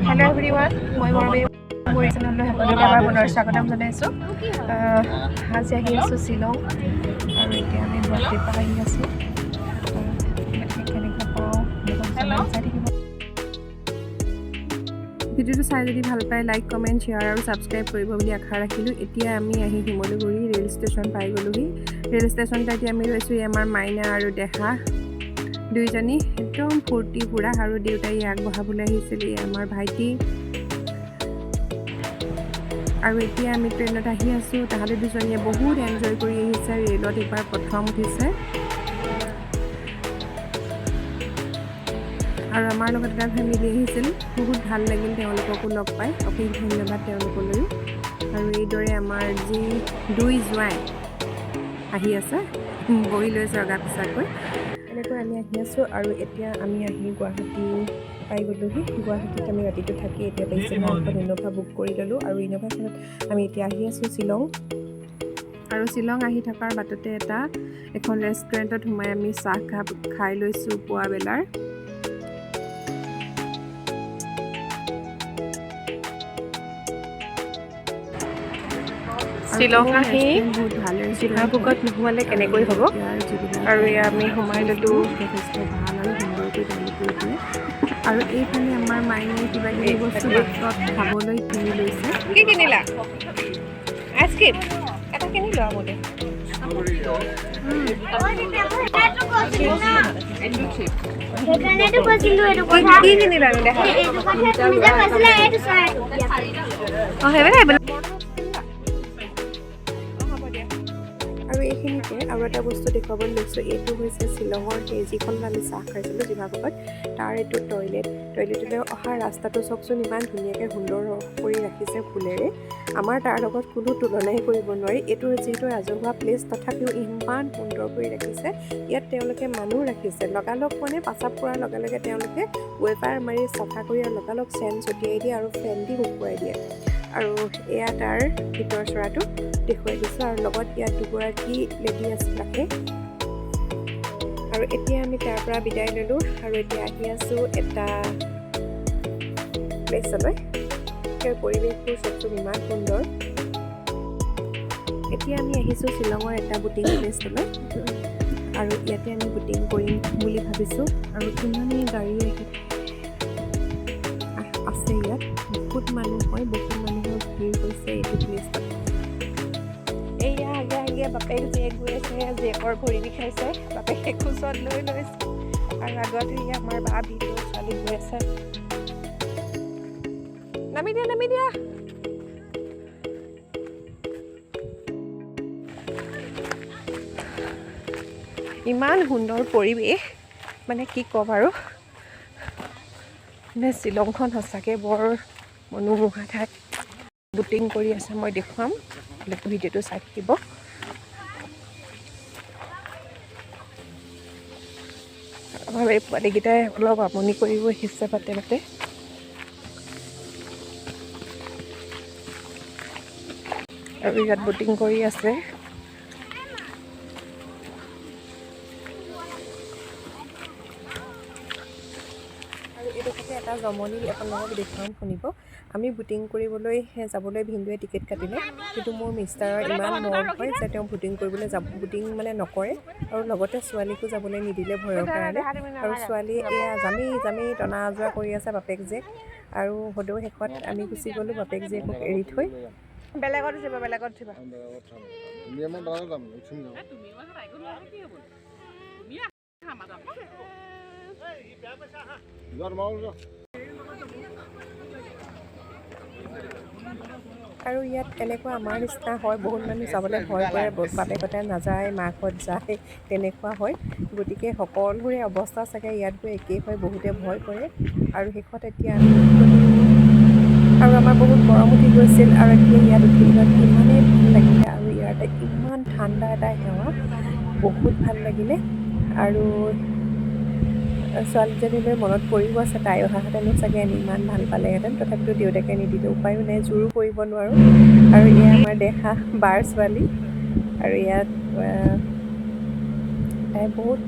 Hello' everyone, মই মৰমী মোৰ চেনেললৈ সকলোকে এবাৰ পুনৰ স্বাগতম জনাইছোঁ। আজি আহি আছোঁ শ্বিলং আৰু এতিয়া আমি গুৱাহাটীৰ পৰা আহি আছোঁ। কেনেকৈ পাওঁ চাই থাকিব। ভিডিঅ'টো চাই যদি ভাল পায় লাইক কমেণ্ট শ্বেয়াৰ আৰু ছাবস্ক্ৰাইব কৰিব বুলি আশা ৰাখিলোঁ। এতিয়া আমি আহি শিমলুগুৰি ৰেল ষ্টেচন পাই গ'লোহি। ৰেল ষ্টেচনতে এতিয়া আমি ৰৈছোঁ আমাৰ মাইনা আৰু দেহা দুইজনী একদম ফূৰ্তি পুৰা আৰু দেউতাই আগবঢ়াবলৈ আহিছিল আমাৰ ভাইটি। আৰু এতিয়া আমি ট্ৰেইনত আহি আছোঁ। তাহাঁতে দুজনীয়ে বহুত এনজয় কৰি আহিছে। ৰেলত এইবাৰ প্ৰথম উঠিছে আৰু আমাৰ লগত এটা ফেমিলি আহিছিল। বহুত ভাল লাগিল তেওঁলোককো লগ পাই। অশেষ ধন্যবাদ তেওঁলোকলৈও। আৰু এইদৰে আমাৰ যি দুই জোঁৱাই আহি আছে, বহি লৈছে অগা পিছাকৈ। এনেকৈ আমি আহি আছোঁ আৰু এতিয়া আমি আহি গুৱাহাটী পাই গ'লোহি। গুৱাহাটীত আমি ৰাতিটো থাকি এতিয়া পিছদিনা এখন ইন'ভা বুক কৰি ল'লোঁ আৰু ইন'ভাখনত আমি এতিয়া আহি আছোঁ শ্বিলং। আৰু শ্বিলং আহি থকাৰ বাটতে এখন ৰেষ্টুৰেণ্টত সোমাই আমি চাহ খাই লৈছোঁ পুৱাবেলাৰ। শ্বিলং আহি জিভাভোগত নোসোমালে কেনেকৈ হ'ব। আৰু এয়া আমি সোমাই ল'লোঁ। যথেষ্ট ভাল আৰু সুন্দৰকৈ তেওঁলোকে দিয়ে। আৰু এইফালে আমাৰ মাইনাই কিবা কিবি বস্তু বাটত খাবলৈ কিনি লৈছে। কি কিনিলা? আইচক্ৰীম এটা কিনিলোঁ আৰু মোলে। কি কিনিলা? আৰু এইখিনিতে আৰু এটা বস্তু দেখুৱাবলৈ লৈছোঁ। এইটো হৈছে শ্বিলঙৰ সেই যিখন আমি চাহ খাইছিলোঁ জিভাভোগত, তাৰ এইটো টয়লেটলৈ অহা ৰাস্তাটো চাওকচোন, ইমান ধুনীয়াকৈ সুন্দৰ কৰি ৰাখিছে ফুলেৰে। আমাৰ তাৰ লগত কোনো তুলনাই কৰিব নোৱাৰি। এইটো যিহেতু ৰাজহুৱা প্লেচ, তথাপিও ইমান সুন্দৰ কৰি ৰাখিছে। ইয়াত তেওঁলোকে মানুহ ৰাখিছে। লগালগ মানে পাচাব কৰাৰ লগে লগে তেওঁলোকে ৱেপাৰ মাৰি চাফা কৰি আৰু লগালগ চেন ছটিয়াই দিয়ে আৰু ফেন দি শুকুৱাই দিয়ে। আৰু এয়া তাৰ ভিতৰ চৰাটো দেখুৱাই দিছোঁ। আৰু লগত ইয়াত দুগৰাকী লেডি আছে। আৰু এতিয়া আমি তাৰ পৰা বিদায় ল'লোঁ আৰু এতিয়া আহি আছোঁ এটা প্লেচলৈ। সেই পৰিৱেশবোৰ চবচোন ইমান সুন্দৰ। এতিয়া আমি আহিছোঁ শ্বিলঙৰ এটা বুটিং প্লেচলৈ আৰু ইয়াতে আমি বুটিং কৰিম বুলি ভাবিছোঁ। আৰু ইমানেই গাড়ী আছে ইয়াত, বহুত মানুহ হয়, বহুত মানুহৰ ভিৰ হৈছে এইটো প্লেচত। এয়া আগে বাপেক জীয়েক গৈ আছে। জীয়েকৰ ভৰি বিষাইছে, বাপেকে কোচত লৈ লৈছে আৰু আগত আমাৰ বা বিহু ছোৱালী গৈ আছে। নামি দিয়া। ইমান সুন্দৰ পৰিৱেশ, মানে কি ক'ম আৰু। মানে শ্বিলংখন সঁচাকৈ বৰ মনোমোহা ঠাই। বুটিং কৰি আছে, মই দেখুৱাম, ভিডিঅ'টো চাই থাকিব। আমাৰ এই পোৱালীকেইটাই অলপ আমনি কৰিব আহিছে বাটে। আৰু ইয়াত বুটিং কৰি আছে। আৰু এইডোখৰতে এটা জমনি আপোনালোকক দেখুৱাম, শুনিব। আমি বুটিং কৰিবলৈ যাবলৈ ভিনদেউৱে টিকেট কাটিলে, কিন্তু মোৰ মিষ্টাৰৰ ইমান মৰম হয় যে তেওঁ বুটিং কৰিবলৈ বুটিং মানে নকৰে। আৰু লগতে ছোৱালীকো যাবলৈ নিদিলে ভয়ৰ কাৰণে। আৰু ছোৱালী এয়া জামি টনা আজোৰা কৰি আছে বাপেক জীয়েক। আৰু সদৌ শেষত আমি গুচি গ'লোঁ বাপেক জীয়েকক এৰি থৈ। বেলেগত উঠিবা। আৰু ইয়াত এনেকুৱা আমাৰ নিচিনা হয়, বহুত মানুহ যাবলৈ ভয় কৰে, বাপেকতে নাযায়, মাকত যায়, তেনেকুৱা হয়। গতিকে সকলোৰে অৱস্থা চাগে ইয়াত গৈ একেই হয়, বহুতে ভয় কৰে। আৰু শেষত এতিয়া আমি আৰু আমাৰ বহুত গৰম উঠি গৈছিল আৰু এতিয়া ইয়াত উঠিলত ইমানেই ভাল লাগিলে। আৰু ইয়াতে ইমান ঠাণ্ডা এটা সেৱা, বহুত ভাল লাগিলে। আৰু ছোৱালীজনীলৈ মনত পৰিব আছে, তাই অহাহেঁতেনো চাগে ইমান ভাল পালেহেঁতেন। তথাপিতো দেউতাকে নিদিলে, উপায়ো নাই, জোৰো কৰিব নোৱাৰোঁ। আৰু এয়া আমাৰ দেহা বাৰ ছোৱালী। আৰু ইয়াত তাই বহুত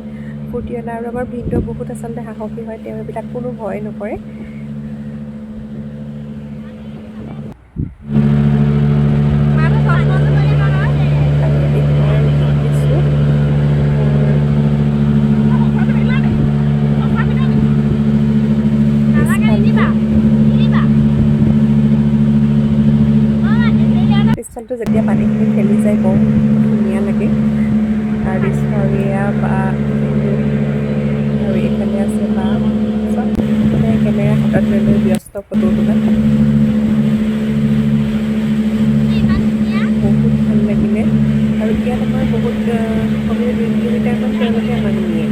ফূৰ্তিৱালা আৰু আমাৰ ভিনদেউ বহুত আচলতে সাহসী হয়। তেওঁ এইবিলাক কোনো ভয় নকৰে। পানীখিনি খেলি যায় বৰ ধুনীয়া লাগে। তাৰপিছত আৰু এয়া বা আৰু এইফালে আছে বা চব মানে কেমেৰা হাতত লৈ লৈ ব্যস্ত ফটো তোলাত। বহুত ভাল লাগিলে আৰু ইয়াত আমাৰ বহুত কমেও 2 কিলোমিটাৰমান তেওঁলোকে আমাক নিয়ে,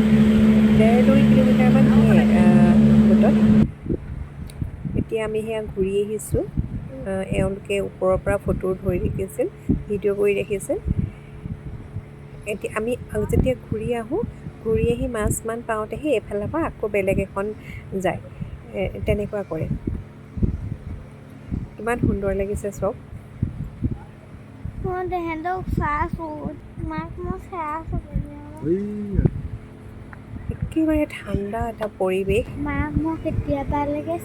1.5-2 কিলোমিটাৰমান নিয়ে বোটত। এতিয়া আমি সেয়া ঘূৰি আহিছোঁ। এওঁলোকে ওপৰৰ পৰা ফটো ধৰি ৰাখিছিল, ভিডিঅ' কৰি ৰাখিছিল। এতিয়া আমি যেতিয়া ঘূৰি আহোঁ, ঘূৰি আহি মাছমান পাওঁতেহে এইফালৰ পৰা আকৌ বেলেগ এখন যায়, তেনেকুৱা কৰে। ইমান সুন্দৰ লাগিছে চব। মই তেহেঁতক চাইছোঁ, মাক মই চাইছোঁ। একেবাৰে ঠাণ্ডা এটা পৰিৱেশ। মাক মই কেতিয়াবালৈকে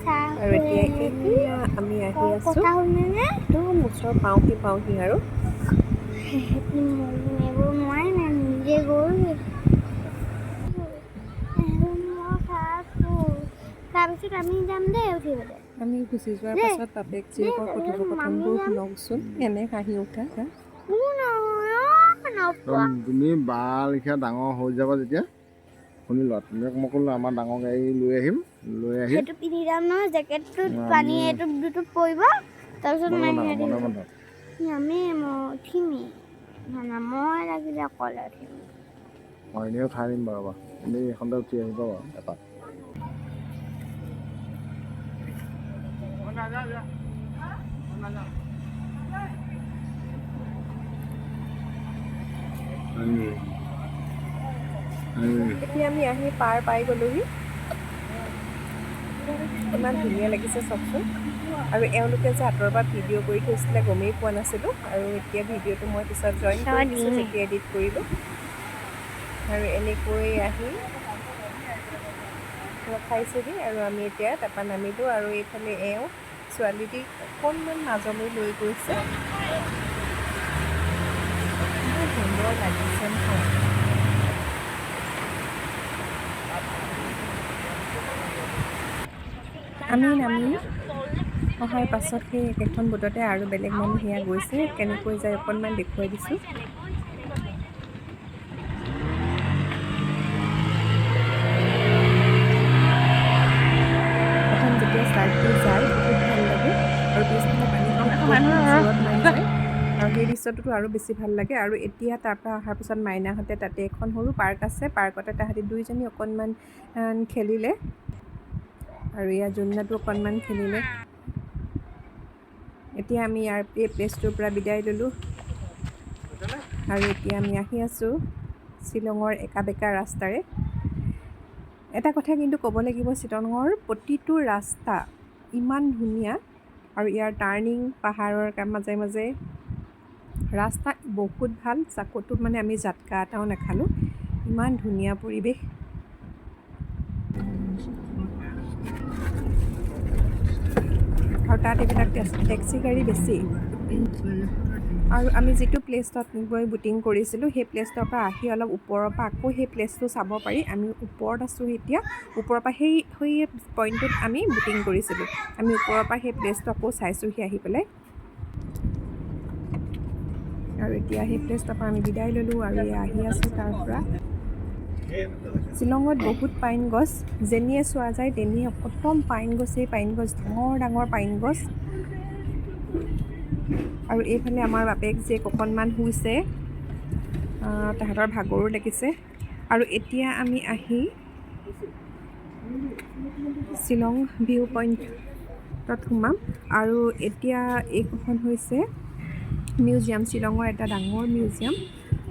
আৰু এতিয়া এয়া আমি আহি আছোঁ একদম ওচৰ পাওঁহি আৰু। এইবোৰ মই নিজে গৈ তাৰপিছত আমি যাম দেই উঠিবলৈ। আমি গুচি যোৱাৰ পাছত বাপেক জীয়েকৰ কথোপকথনবোৰ শুনকচোন, এনে হাঁহি উঠা। তুমি বা লেখীয়া ডাঙৰ হৈ যাবা যেতিয়া শুনি লোৱা, তুমিক মই ক'লো আমাৰ ডাঙৰ গাড়ী লৈ আহিম, লৈ আহি সেইটো পিন্ধি যাম নহয়, জেকেটটোত পানী এইটো দুটোত পৰিব, তাৰপিছত আমি উঠিমেই মই লাগিলে অকলে উঠিম। মই এনেই উঠাই দিম বাৰু বা এনেই এইখনতে উঠি আহিব বাৰু এপাক। এতিয়া আমি আহি পাৰ পাই গ'লোহি। ইমান ধুনীয়া লাগিছে চাওকচোন। আৰু এওঁলোকে যে আঁতৰৰ পৰা ভিডিঅ' কৰি থৈছিলে গমেই পোৱা নাছিলোঁ, আৰু এতিয়া ভিডিঅ'টো মই পিছত জইন কৰি দিছোঁ যেতিয়া এডিট কৰিলোঁ। আৰু এনেকৈ আহি ৰখাইছেহি আৰু আমি এতিয়া তাৰপৰা নামিলোঁ। আৰু এইফালে এওঁ ছোৱালীটিক অকণমান মাজলৈ লৈ গৈছে। ইমান সুন্দৰ লাগিছে নহয়। আমি নামি অহাৰ পাছত সেই একেখন বোটতে আৰু বেলেগ মানুহ সেয়া গৈছে, কেনেকৈ যায় অকণমান দেখুৱাই দিছোঁ। প্ৰথম যেতিয়া ষ্টাৰ্টটো যায় বহুত ভাল লাগে, আৰু পিছফালে পানীখিনি জোৰত মাৰি যায়, আৰু সেই দৃশ্যটোতো আৰু বেছি ভাল লাগে। আৰু এতিয়া তাৰপৰা অহাৰ পিছত মাইনাহঁতে তাতে এখন সৰু পাৰ্ক আছে, পাৰ্কতে তাহাঁতি দুইজনী অকণমান খেলিলে, আৰু ইয়াৰ জোননাটো অকণমান খেলিলে। এতিয়া আমি এই প্লেচটোৰ পৰা বিদায় ল'লোঁ, আৰু এতিয়া আমি আহি আছোঁ শ্বিলঙৰ একা বেকা ৰাস্তাৰে। এটা কথা কিন্তু ক'ব লাগিব, শ্বিলঙৰ প্ৰতিটো ৰাস্তা ইমান ধুনীয়া, আৰু ইয়াৰ টাৰ্ণিং পাহাৰৰ মাজে মাজে ৰাস্তা বহুত ভাল। ক'তো মানে আমি জাতকা এটাও নাখালোঁ, ইমান ধুনীয়া পৰিৱেশ। আৰু তাত এইবিলাক টেক্সি গাড়ী বেছি। আৰু আমি যিটো প্লেচত গৈ বুকিং কৰিছিলোঁ, সেই প্লেচটোৰ পৰা আহি অলপ ওপৰৰ পৰা আকৌ সেই প্লেচটো চাব পাৰি। আমি ওপৰত আছোঁ এতিয়া, ওপৰৰ পৰা সেই পইণ্টটোত আমি বুকিং কৰিছিলোঁ। আমি ওপৰৰ পৰা সেই প্লেচটো আকৌ চাইছোঁহি আহি পেলাই। আৰু এতিয়া সেই প্লেচটোৰ পৰা আমি বিদায় ল'লোঁ, আৰু আহি আছোঁ তাৰ পৰা। শ্বিলঙত বহুত পাইন গছ, যেনিয়ে চোৱা যায় তেনিয়ে একদম পাইন গছেই পাইন গছ, ডাঙৰ ডাঙৰ পাইন গছ। আৰু এইফালে আমাৰ বাপেক জীয়েক অকণমান শুইছে, তাহাঁতৰ ভাগৰো লাগিছে। আৰু এতিয়া আমি আহি শ্বিলং ভিউ পইণ্টত সোমাম। আৰু এতিয়া এইখন হৈছে মিউজিয়াম, শ্বিলঙৰ এটা ডাঙৰ মিউজিয়াম।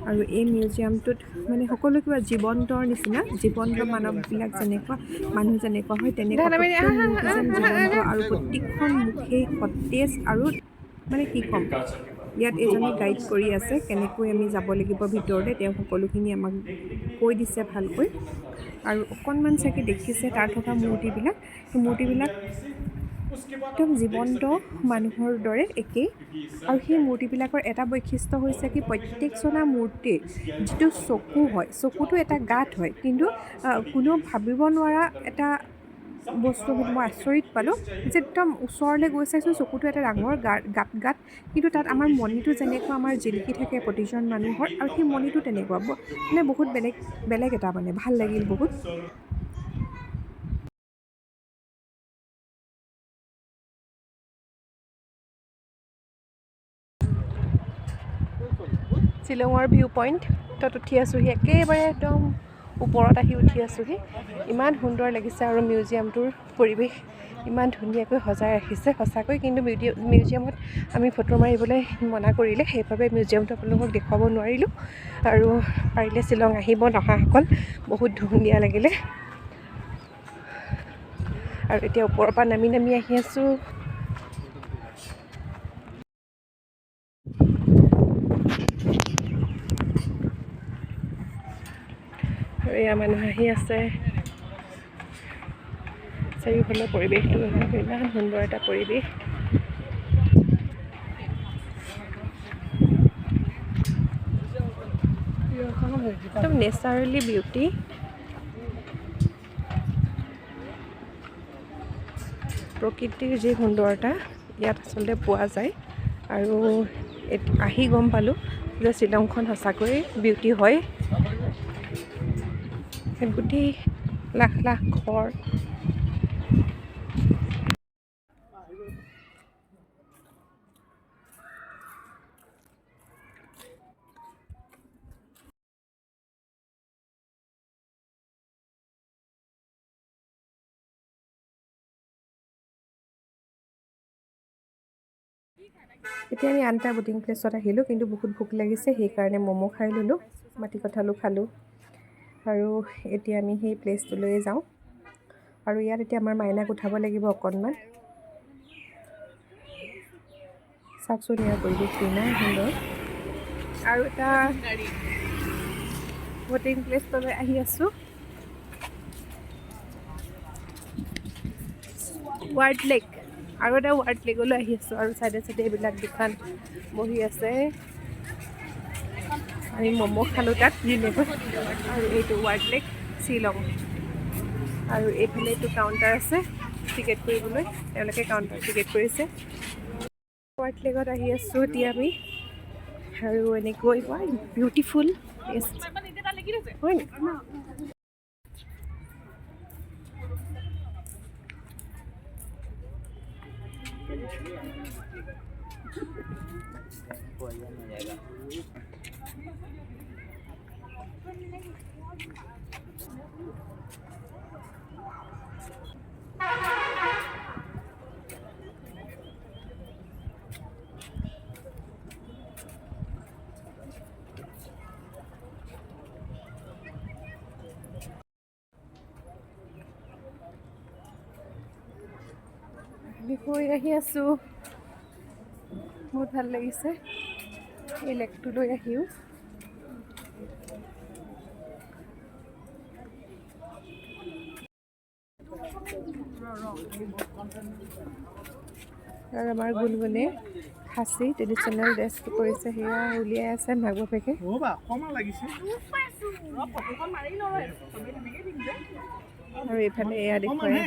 আৰু এই মিউজিয়ামটোত মানে সকলো কিবা জীৱন্তৰ নিচিনা, জীৱন্ত মানৱবিলাক যেনেকুৱা, মানুহ যেনেকুৱা হয় তেনেকুৱা প্ৰত্যেক মূৰ্তি যেন জীৱন্ত, আৰু প্ৰত্যেকখন মুখেই সতেজ। আৰু মানে কি ক'ম, ইয়াত এজনে গাইড কৰি আছে কেনেকৈ আমি যাব লাগিব ভিতৰলৈ, তেওঁ সকলোখিনি আমাক কৈ দিছে ভালকৈ। আৰু অকণমান চাগে দেখিছে তাত থকা মূৰ্তিবিলাক, সেই মূৰ্তিবিলাক একদম জীৱন্ত মানুহৰ দৰে একেই। আৰু সেই মূৰ্তিবিলাকৰ এটা বৈশিষ্ট্য হৈছে কি, প্ৰত্যেকজনা মূৰ্তিৰ যিটো চকু হয়, চকুটো এটা গাঁত হয়, কিন্তু কোনেও ভাবিব নোৱাৰা এটা বস্তু মই আচৰিত পালোঁ যে একদম ওচৰলৈ গৈ চাইছোঁ চকুটো এটা ডাঙৰ গাঁত কিন্তু তাত আমাৰ মণিটো যেনেকুৱা আমাৰ জিলিকি থাকে প্ৰতিজন মানুহৰ আৰু সেই মণিটো তেনেকুৱা মানে বহুত বেলেগ এটা মানে ভাল লাগিল বহুত। শ্বিলঙৰ ভিউ পইণ্ট তাত উঠি আছোঁহি, একেবাৰে একদম ওপৰত আহি উঠি আছোঁহি। ইমান সুন্দৰ লাগিছে আৰু মিউজিয়ামটোৰ পৰিৱেশ ইমান ধুনীয়াকৈ সজাই ৰাখিছে সঁচাকৈ। কিন্তু মিউজিয়ামত আমি ফটো মাৰিবলৈ মনা কৰিলে, সেইবাবে মিউজিয়ামটো আপোনালোকক দেখুৱাব নোৱাৰিলোঁ। আৰু পাৰিলে শ্বিলং আহিব নহাসকল, বহুত ধুনীয়া লাগিলে। আৰু এতিয়া ওপৰৰ পৰা নামি আহি আছোঁ। আৰু এয়া মানুহ আহি আছে। চাৰিওফালে পৰিৱেশটো ইমান সুন্দৰ এটা পৰিৱেশ। একদম নেচাৰেলি বিউটি। প্ৰকৃতিৰ যি সুন্দৰতা ইয়াত আচলতে পোৱা যায়। আৰু আহি গম পালোঁ যে শ্বিলংখন সঁচাকৈ বিউটি হয়। গোটেই লাখ লাখ ঘৰ। এতিয়া আমি আন এটা বুটিং প্লেচত আহিলোঁ, কিন্তু বহুত ভোক লাগিছে সেইকাৰণে ম'ম' খাই ল'লোঁ, মাটি কঁঠালো খালোঁ। আৰু এতিয়া আমি সেই প্লেচটোলৈ যাওঁ। আৰু ইয়াত এতিয়া আমাৰ মাইনাক উঠাব লাগিব অকণমান। চাওকচোন ইয়াৰ পৰিৱেশটো ইমান সুন্দৰ। আৰু এটা বুটিং প্লেচলৈ আহি আছোঁ, ৱাৰ্ড লেক। আৰু এটা ৱাৰ্ড লেকলৈ আহি আছোঁ। আৰু চাইডে এইবিলাক দোকান বহি আছে। আমি ম'ম' খালোঁ তাত ধুনীয়াকৈ। আৰু এইটো ৱাৰ্ড লেক শ্বিলং। আৰু এইফালে এইটো কাউণ্টাৰ আছে টিকেট কৰিবলৈ, তেওঁলোকে কাউণ্টাৰ টিকেট কৰিছে। ৱাৰ্ড লেকত আহি আছোঁ এতিয়া আমি। আৰু এনেকৈ বিউটিফুল হয় নি? গৈ আহি আছোঁ, বহুত ভাল লাগিছে এই লেকটোলৈ আহিও। আৰু আমাৰ গুণগুণে খাচী ট্ৰেডিশ্যনেল ড্ৰেছ কৰিছে, সেয়া উলিয়াই আছে মাক বাপেকে। আৰু এইফালে এয়া দেখুৱাই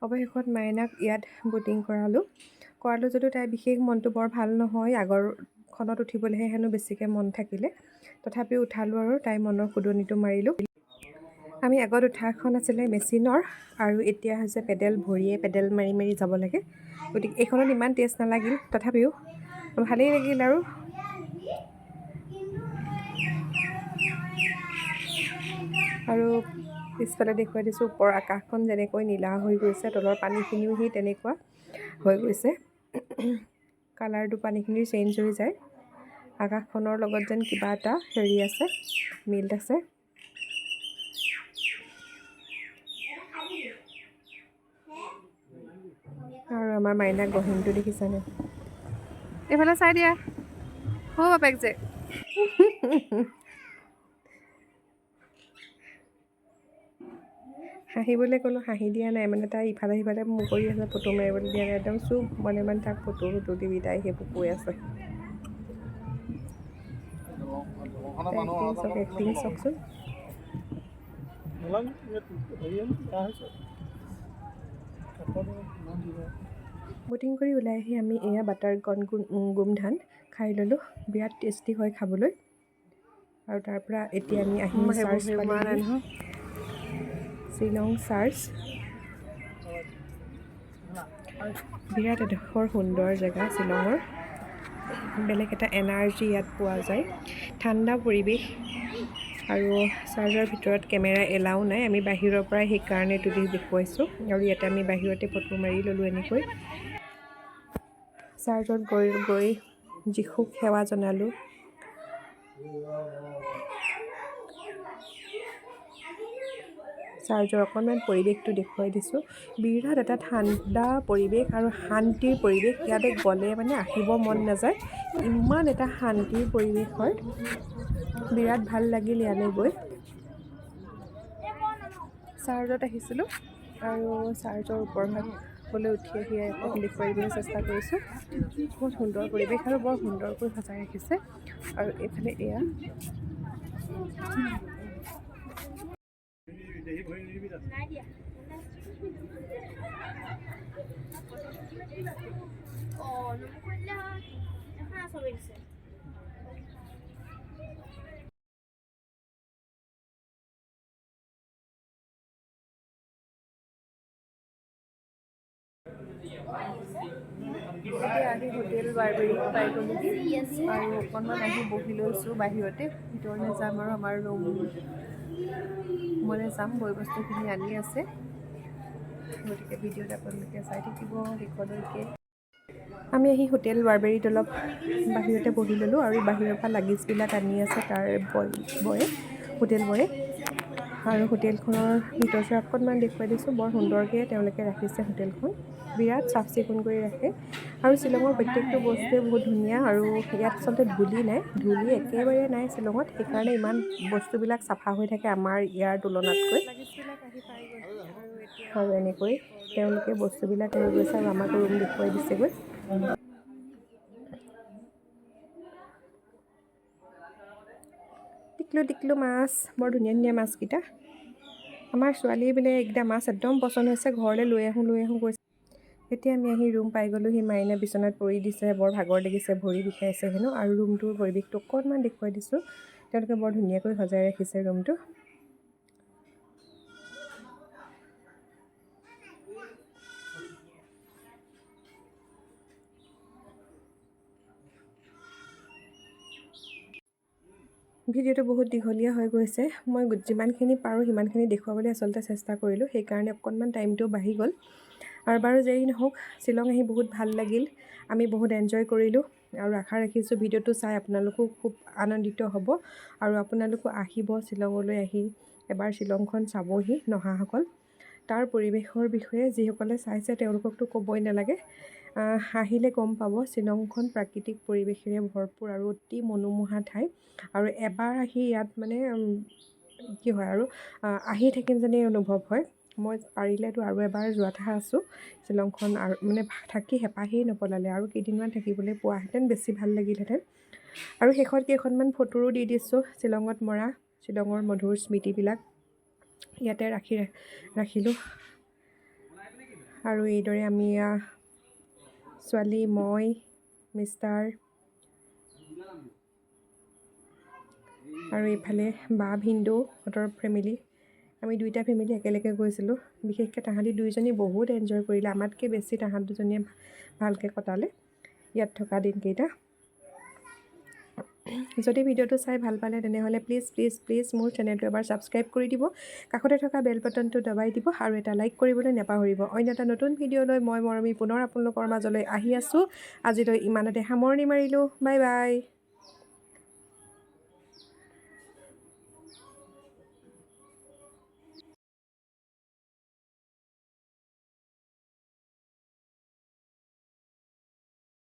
অৱশেষত মাইনাক ইয়াত বুটিং কৰালোঁ যদিও তাইৰ বিশেষ মনটো বৰ ভাল নহয়। আগৰখনত উঠিবলৈহে হেনো বেছিকৈ মন থাকিলে, তথাপিও উঠালোঁ আৰু তাইৰ মনৰ শুধনিটো মাৰিলোঁ। আমি আগত উঠাখন আছিলে মেচিনৰ, আৰু এতিয়া হৈছে পেডেল, ভৰিয়ে পেডেল মাৰি যাব লাগে। গতিকে এইখনত ইমান টেষ্ট নালাগিল, তথাপিও ভালেই লাগিল। আৰু পিছফালে দেখুৱাই দিছোঁ ওপৰৰ আকাশখন যেনেকৈ নীলা হৈ গৈছে, তলৰ পানীখিনিও সেই তেনেকুৱা হৈ গৈছে। কালাৰটো পানীখিনিৰ চেঞ্জ হৈ যায়। আকাশখনৰ লগত যেন কিবা এটা হেৰি আছে, মিল আছে। আৰু আমাৰ মাইনাক গহীনটো দেখিছানে? এইফালে চাই দিয়া বাপেক যে হাঁহিবলৈ ক'লোঁ, হাঁহি দিয়া নাই। মানে তাই ইফালে সিফালে মোৰ কৰি আছে, ফটো মাৰিবলৈ দিয়া নাই। একদম চুপ মনে তাক ফটো টিভি তাই সেইবোৰ কৈ আছে। এক্টিং চাওকচোন। বটিং কৰি ওলাই আহি আমি এয়া বাটাৰ কৰ্ণ গোমধান খাই ল'লোঁ। বিৰাট টেষ্টি হয় খাবলৈ। আৰু তাৰ পৰা এতিয়া আমি আহিম চাৰ্চ পালেহি, শ্বিলং চাৰ্চ। বিৰাট এডোখৰ সুন্দৰ জেগা শ্বিলঙৰ। বেলেগ এটা এনাৰ্জি ইয়াত পোৱা যায়, ঠাণ্ডা পৰিৱেশ। আৰু চাৰ্জৰ ভিতৰত কেমেৰা এলাও নাই, আমি বাহিৰৰ পৰাই সেইকাৰণে তুলি দেখুৱাইছোঁ। আৰু ইয়াতে আমি বাহিৰতে ফটো মাৰি ল'লোঁ এনেকৈ। চাৰ্জত গৈ যীশুক সেৱা জনালোঁ। চাৰ্জৰ অকণমান পৰিৱেশটো দেখুৱাই দিছোঁ। বিৰাট এটা ঠাণ্ডা পৰিৱেশ আৰু শান্তিৰ পৰিৱেশ। ইয়াতে গ'লে মানে আহিব মন নাযায়, ইমান এটা শান্তিৰ পৰিৱেশ হয়। বিৰাট ভাল লাগিল ইয়ালৈ গৈ। চাৰ্জত আহিছিলোঁ আৰু চাৰ্জৰ ওপৰ ভাগলৈ উঠি আহি অকণ দেখুৱাই দিবলৈ চেষ্টা কৰিছোঁ। বহুত সুন্দৰ পৰিৱেশ আৰু বৰ সুন্দৰকৈ সজাই ৰাখিছে। আৰু এইফালে এয়া এতিয়া আহি হোটেল বাৰবেৰীত পাই গ'লোঁ আৰু অকণমান আহি বহি লৈছোঁ বাহিৰতে। ভিতৰলৈ যাম আৰু আমাৰ ৰুমলৈ যাম। বয় বস্তুখিনি আনি আছে, গতিকে ভিডিঅ'ত আপোনালোকে চাই থাকিব শেষলৈকে। আমি আহি হোটেল বাৰবেৰীত অলপ বাহিৰতে বহি ল'লোঁ আৰু বাহিৰৰ পৰা লাগেজবিলাক আনি আছে তাৰ বয়ে হোটেল বয়ে। আৰু হোটেলখনৰ ভিতৰচোৱা অকণমান দেখুৱাই দিছোঁ। বৰ সুন্দৰকৈ তেওঁলোকে ৰাখিছে হোটেলখন, বিৰাট চাফ চিকুণ কৰি ৰাখে। আৰু শ্বিলঙৰ প্ৰত্যেকটো বস্তুৱে বহুত ধুনীয়া। আৰু ইয়াত আচলতে ধূলি নাই, ধূলি একেবাৰে নাই শ্বিলঙত, সেইকাৰণে ইমান বস্তুবিলাক চাফা হৈ থাকে আমাৰ ইয়াৰ তুলনাতকৈ। আৰু এনেকৈ তেওঁলোকে বস্তুবিলাক লৈ গৈছে আৰু আমাক ৰুম দেখুৱাই দিছেগৈ। টিকলো টিকলো মাছ, বৰ ধুনীয়া ধুনীয়া মাছকেইটা। আমাৰ ছোৱালী বোলে এইকেইটা মাছ একদম পচন্দ হৈছে, ঘৰলৈ লৈ আহোঁ কৈছে। এতিয়া আমি আহি ৰুম পাই গ'লোঁ। সি মাইনা বিচনাত পৰি দিছে, বৰ ভাগৰ লাগিছে, ভৰি বিষাইছে হেনো। আৰু ৰুমটোৰ পৰিৱেশটো অকণমান দেখুৱাই দিছোঁ। তেওঁলোকে বৰ ধুনীয়াকৈ সজাই ৰাখিছে ৰুমটো। ভিডিঅ'টো বহুত দীঘলীয়া হৈ গৈছে। মই যিমানখিনি পাৰোঁ সিমানখিনি দেখুৱাবলৈ আচলতে চেষ্টা কৰিলোঁ, সেইকাৰণে অকণমান টাইমটো বাঢ়ি গ'ল। আৰু বাৰু যেই নহওক, শ্বিলং আহি বহুত ভাল লাগিল, আমি বহুত এনজয় কৰিলোঁ। আৰু আশা ৰাখিছোঁ ভিডিঅ'টো চাই আপোনালোকো খুব আনন্দিত হ'ব। আৰু আপোনালোকো আহিব শ্বিলঙলৈ, আহি এবাৰ শ্বিলংখন চাবহি নহাসকল। তাৰ পৰিৱেশৰ বিষয়ে যিসকলে চাইছে তেওঁলোককতো ক'বই নালাগে। আহিলে গম পাব শ্বিলংখন প্ৰাকৃতিক পৰিৱেশেৰে ভৰপূৰ আৰু অতি মনোমোহা ঠাই। আৰু এবাৰ আহি ইয়াত মানে কি হয় আৰু আহি থাকিম যেনেই অনুভৱ হয়। মই পাৰিলেতো আৰু এবাৰ যোৱা কথা আছোঁ শ্বিলংখন, আৰু মানে থাকি হেঁপাহেই নপলালে। আৰু কেইদিনমান থাকিবলৈ পোৱাহেঁতেন বেছি ভাল লাগিলহেঁতেন। আৰু শেষত কেইখনমান ফটোৰো দি দিছোঁ শ্বিলঙত মৰা, শ্বিলঙৰ মধুৰ স্মৃতিবিলাক ইয়াতে ৰাখিলোঁ। আৰু এইদৰে আমি ছোৱালী, মই, মিষ্টাৰ আৰু এইফালে বা ভিনদেউহঁতৰ ফেমিলি, আমি দুইটা ফেমিলি একেলগে গৈছিলোঁ। বিশেষকৈ তাহাঁতি দুইজনী বহুত এনজয় কৰিলে, আমাতকৈ বেছি তাহাঁত দুজনীয়ে ভালকৈ কটালে ইয়াত থকা দিনকেইটা। যদি ভিডিঅ'টো চাই ভাল পালে তেনেহ'লে প্লিজ প্লিজ প্লিজ মোৰ চেনেলটো এবাৰ ছাবস্ক্ৰাইব কৰি দিব, কাষতে থকা বেল বাটনটো দবাই দিব আৰু এটা লাইক কৰিবলৈ নাপাহৰিব। অন্য এটা নতুন ভিডিঅ'লৈ মই মৰমী পুনৰ আপোনালোকৰ মাজলৈ আহি আছোঁ। আজিলৈ ইমানতে সামৰণি মাৰিলোঁ। Bye bye.